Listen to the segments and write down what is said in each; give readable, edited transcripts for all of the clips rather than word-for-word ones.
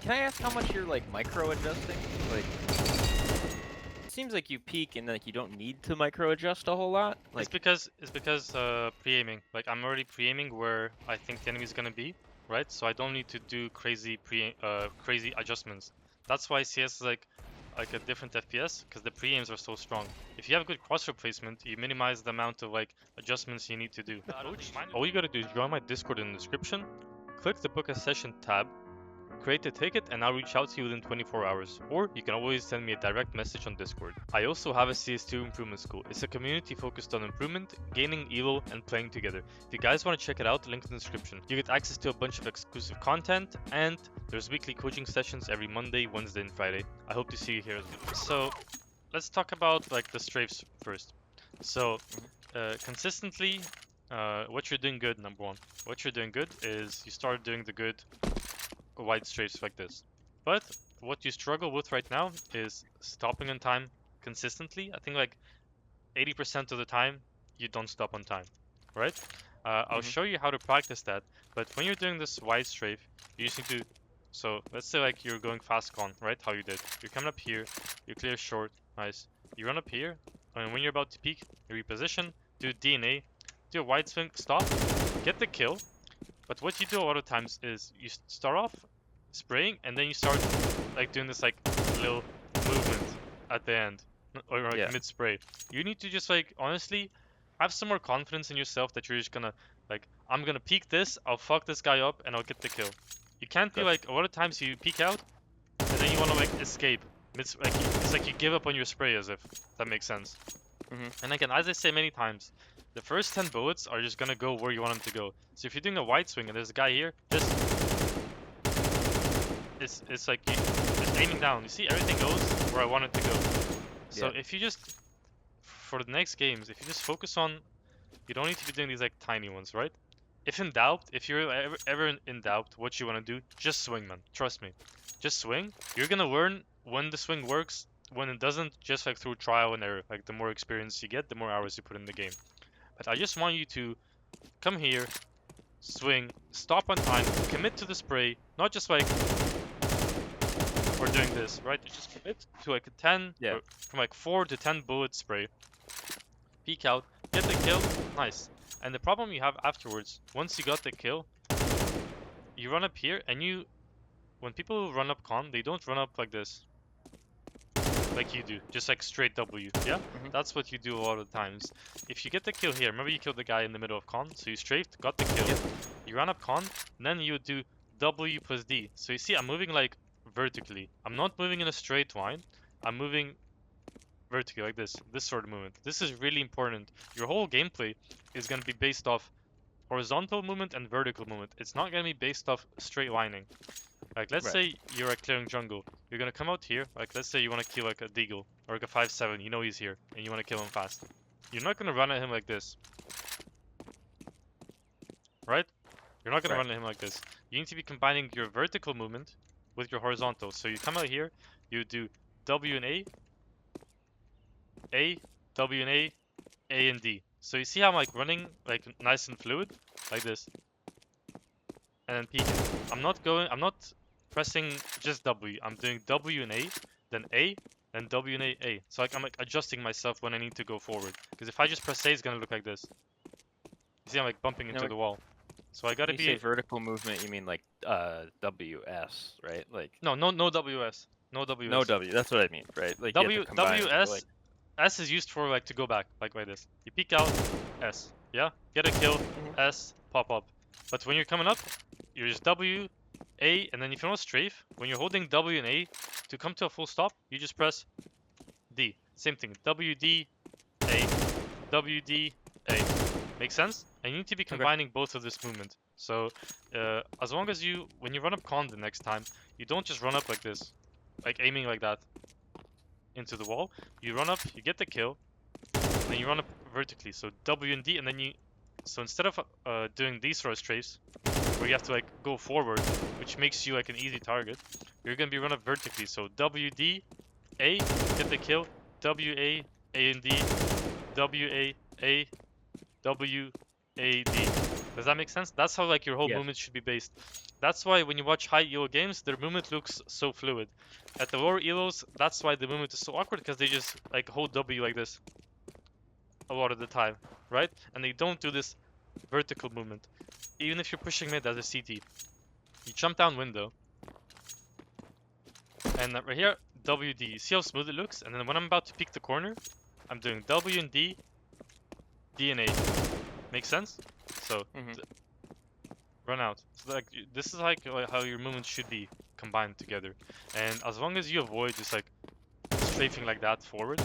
can I ask how much you're like micro adjusting? Like, it seems like you peek and like you don't need to micro adjust a whole lot. Like, It's because pre-aiming. Like I'm already pre-aiming where I think the enemy is gonna be, right? So I don't need to do crazy adjustments. That's why CS is like a different FPS because the pre-aims are so strong. If you have good crosshair placement, you minimize the amount of like adjustments you need to do. All you gotta do is join my Discord in the description, click the book a session tab, create a ticket, and I'll reach out to you within 24 hours. Or you can always send me a direct message on Discord. I also have a CS2 improvement school. It's a community focused on improvement, gaining elo, and playing together. If you guys want to check it out, link in the description. You get access to a bunch of exclusive content, and there's weekly coaching sessions every Monday, Wednesday, and Friday. I hope to see you here as well. So let's talk about like the strafes first. So consistently, what you're doing good, number one. What you're doing good is you start doing the good wide strafes like this. But what you struggle with right now is stopping on time consistently. I think like 80% of the time you don't stop on time, right? I'll show you how to practice that. But when you're doing this wide strafe, you just need to. So let's say like you're going fast con, right? How you did. You're coming up here, you clear short, nice. You run up here, and when you're about to peek, you reposition, do DNA, do a wide swing, stop, get the kill. But what you do a lot of times is you start off spraying and then you start like doing this like little movement at the end or like mid spray. You need to just like honestly have some more confidence in yourself that you're just gonna like I'm gonna peek this, I'll fuck this guy up and I'll get the kill. You can't be like a lot of times you peek out and then you wanna like escape. Like it's like you give up on your spray as if that makes sense. And again, as I say many times, the first 10 bullets are just gonna go where you want them to go. So if you're doing a wide swing and there's a guy here, just it's like you just aiming down. You see, everything goes where I want it to go. So if you just for the next games, if you just focus on, you don't need to be doing these like tiny ones, right? If in doubt, if you're ever in doubt what you want to do, just swing, man. Trust me, just swing. You're gonna learn when the swing works, when it doesn't, just like through trial and error. Like the more experience you get, the more hours you put in the game. But I just want you to come here, swing, stop on time, commit to the spray, not just like we're doing this, right? You just commit to like a 10, from like 4 to 10 bullet spray. Peek out, get the kill, nice. And the problem you have afterwards, once you got the kill, you run up here and when people run up con, they don't run up like this. Like you do, just like straight W, yeah? That's what you do a lot of the times. If you get the kill here, remember you killed the guy in the middle of con, so you strafed, got the kill, you run up con, and then you do W plus D. So you see, I'm moving like vertically. I'm not moving in a straight line, I'm moving vertically like this sort of movement. This is really important. Your whole gameplay is going to be based off horizontal movement and vertical movement. It's not going to be based off straight lining. Like, let's say you're clearing jungle. You're gonna come out here. Like, let's say you want to kill like a deagle or like a 5-7. You know he's here, and you want to kill him fast. You're not gonna run at him like this, right? You're not gonna run at him like this. You need to be combining your vertical movement with your horizontal. So you come out here. You do W and A, W and A and D. So you see how I'm like running like nice and fluid, like this, and then peeking. I'm not pressing just W. I'm doing W and A, then W and A. So like I'm like adjusting myself when I need to go forward. Because if I just press A, it's gonna look like this. You see, I'm like bumping into the wall. So I gotta be. When you say vertical movement, you mean like WS, right? Like no WS, no WS. No W. That's what I mean, right? Like WS. like... S is used for like to go back, like this. You peek out, S. Yeah, get a kill, S, pop up. But when you're coming up, you're just W, A, and then if you want to strafe, when you're holding W and A to come to a full stop, you just press D. Same thing. W, D, A. W, D, A. Make sense? And you need to be combining both of this movement. So, as long as when you run up con the next time, you don't just run up like this, like aiming like that into the wall. You run up, you get the kill, and then you run up vertically. So W and D, and then so instead of doing these sort of strafes, where you have to like go forward, which makes you like an easy target, you're gonna be run up vertically. So W, D, A, get the kill, W, A and D, W, A, W, A, D. Does that make sense? That's how like your whole movement should be based. That's why when you watch high elo games, their movement looks so fluid. At the lower elos, that's why the movement is so awkward, because they just like hold W like this a lot of the time, right? And they don't do this vertical movement. Even if you're pushing mid as a CT, you jump down window, and right here, WD. See how smooth it looks? And then when I'm about to peek the corner, I'm doing W and D, D and A. Make sense? So run out. So like this is like how your movements should be combined together. And as long as you avoid just like strafing like that forward,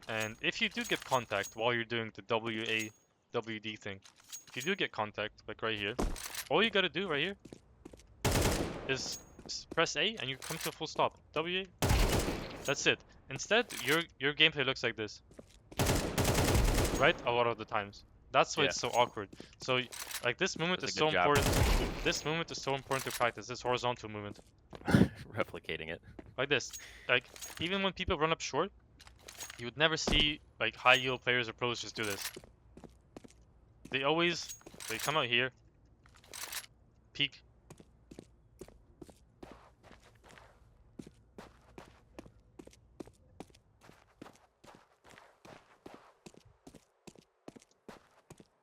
and if you do get contact while you're doing the WA, WD thing, if you do get contact like right here, all you gotta do right here is press A and you come to a full stop. WA. That's it. Instead, your gameplay looks like this, right? A lot of the times. That's why it's so awkward. So, like this movement is so important. This movement is so important to practice. This horizontal movement. Replicating it. Like this. Like even when people run up short, you would never see like high yield players or pros just do this. They come out here, peek.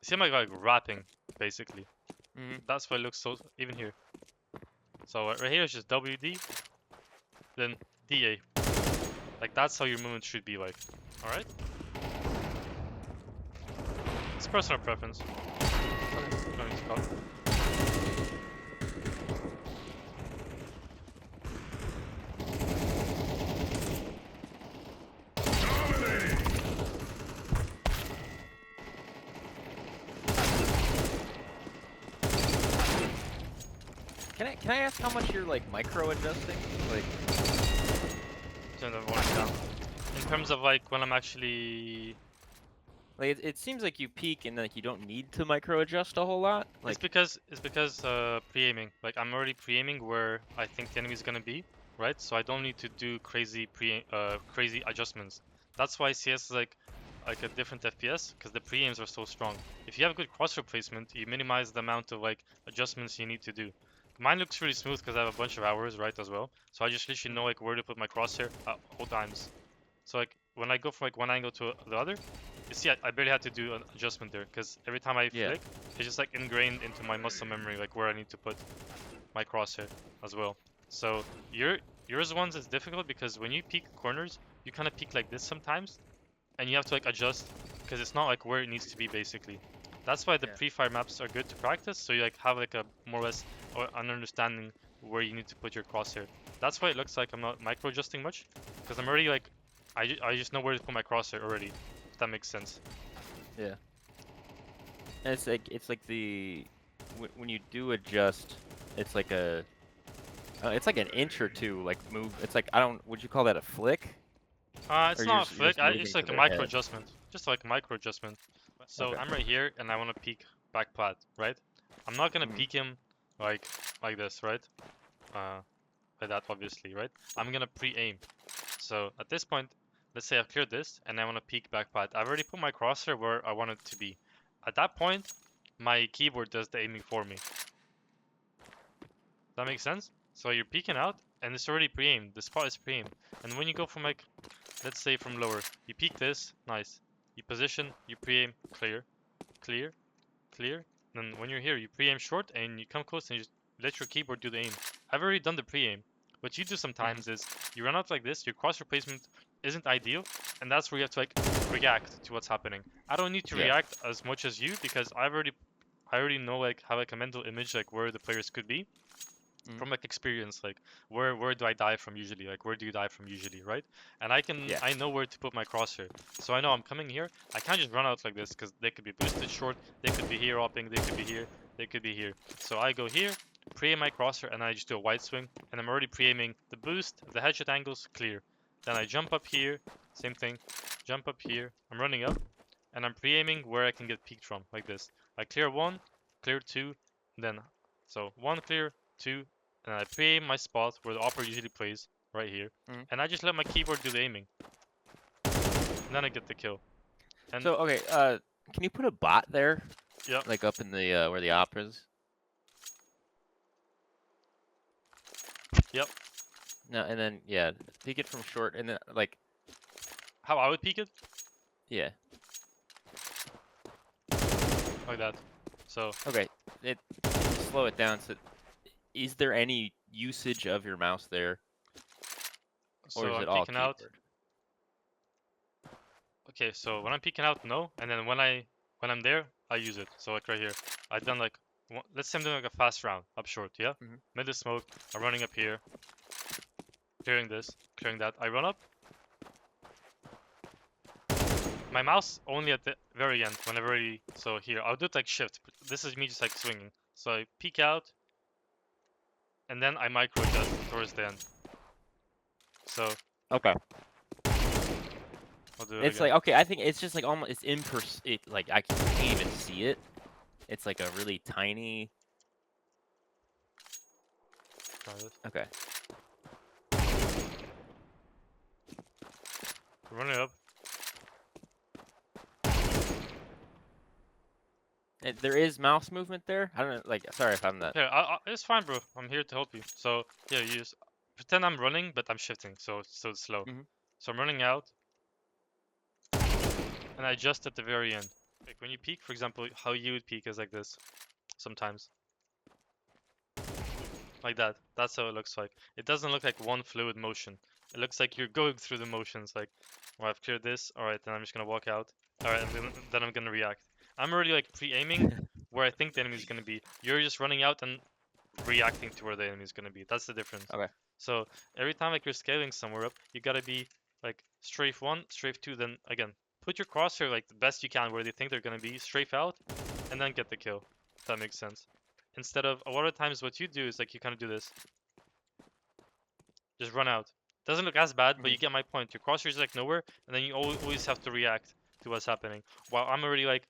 See my like wrapping basically. That's why it looks so even here. So right here is just WD, then DA. Like that's how your movement should be like. All right. It's personal preference. Don't need to call. Can I ask how much you're like micro adjusting? Like Turn the volume down. In terms of like when I'm actually like it seems like you peak and like you don't need to micro adjust a whole lot. Like it's because pre-aiming. Like I'm already pre-aiming where I think the enemy's gonna be, right? So I don't need to do crazy crazy adjustments. That's why CS is like a different FPS, because the pre-aims are so strong. If you have good crosshair placement, you minimize the amount of like adjustments you need to do. Mine looks really smooth because I have a bunch of hours, right, as well. So I just literally know like where to put my crosshair at all times. So like when I go from like one angle to the other, you see I barely had to do an adjustment there, because every time I flick, it's just like ingrained into my muscle memory, like where I need to put my crosshair as well. So yours ones is difficult because when you peek corners, you kind of peek like this sometimes, and you have to like adjust because it's not like where it needs to be basically. That's why the pre-fire maps are good to practice, so you like have like a more or less an understanding where you need to put your crosshair. That's why it looks like I'm not micro adjusting much, because I'm already like I just know where to put my crosshair already. If that makes sense. yeah. And it's like the when you do adjust, it's like it's like an inch or two like move. It's like would you call that a flick? It's not a flick. It's like a micro head. adjustment. Just like a micro adjustment. So Okay. I'm right here and I want to peek back plat, right? I'm not gonna peek him like this, right? Like that obviously, right? I'm gonna pre-aim. So at this point, let's say I've cleared this and I want to peek back plat. I've already put my crosshair where I want it to be. At that point, my keyboard does the aiming for me. That makes sense? So you're peeking out and it's already pre-aimed. The spot is pre-aimed. And when you go from like, let's say from lower, you peek this, nice. You position, you pre-aim, clear, clear, clear. Then when you're here, you pre-aim short and you come close and you just let your keyboard do the aim. I've already done the pre-aim. What you do sometimes is you run out like this, your crosshair placement isn't ideal, and that's where you have to like react to what's happening. I don't need to react as much as you because I already know like have like a mental image like where the players could be. From like experience, like where do I die from usually, like where do you die from usually, right? And I know where to put my crosshair, so I know I'm coming here. I can't just run out like this because they could be boosted short, they could be here hopping, they could be here, they could be here. So I go here, pre-aim my crosshair, and I just do a wide swing, and I'm already pre-aiming the boost, the headshot angles, clear. Then I jump up here, same thing, jump up here, I'm running up, and I'm pre-aiming where I can get peeked from, like this. I clear one, clear two, then so one clear, two, and I pre-aim my spot where the opera usually plays, right here, and I just let my keyboard do the aiming, and then I get the kill. And so okay, can you put a bot there? Yeah. Like up in the where the opera's? Yep. No, and then yeah, peek it from short, and then like How I would peek it? yeah. Like that. So, Okay, it slow it down. So, is there any usage of your mouse there, or so is I'm it all peeking out. keyboard? Okay, so when I'm peeking out, no. And then when I'm there, I use it. So like right here, I've done like, let's say I'm doing like a fast round up short, yeah? Mhm. Mid the smoke, I'm running up here, clearing this, clearing that. I run up. My mouse only at the very end, whenever so here, I'll do it like shift. This is me just like swinging. So I peek out, and then I micro adjust towards the end. So Okay. I'll do it It's again. like okay, I think it's just like almost it's it like I can't even see it. It's like a really tiny. Try this. Okay. Run it up. There is mouse movement there. I don't know. Like, sorry if I'm not. Here, it's fine, bro. I'm here to help you. So yeah, you just pretend I'm running, but I'm shifting, so it's still slow. Mhm. So I'm running out, and I adjust at the very end. Like when you peek, for example, how you would peek is like this, sometimes. Like that. That's how it looks like. It doesn't look like one fluid motion. It looks like you're going through the motions. Like, well, I've cleared this. All right, then I'm just gonna walk out. All right, and then I'm gonna react. I'm already like pre-aiming where I think the enemy is gonna be. You're just running out and reacting to where the enemy is gonna be. That's the difference. Okay. So every time like you're scaling somewhere up, you gotta be like strafe 1, strafe 2, then again put your crosshair like the best you can where they think they're gonna be, strafe out, and then get the kill. If that makes sense. Instead of a lot of times what you do is like you kind of do this, just run out. Doesn't look as bad, but Mhm. you get my point. Your crosshair is like nowhere, and then you always have to react to what's happening. While I'm already like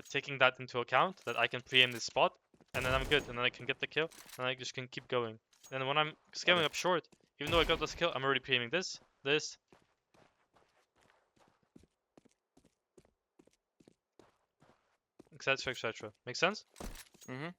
taking that into account that I can pre-aim this spot, and then I'm good, and then I can get the kill, and I just can keep going. And when I'm scaling Okay. up short, even though I got this kill, I'm already pre-aiming this, etc., etc. Make sense? Mhm.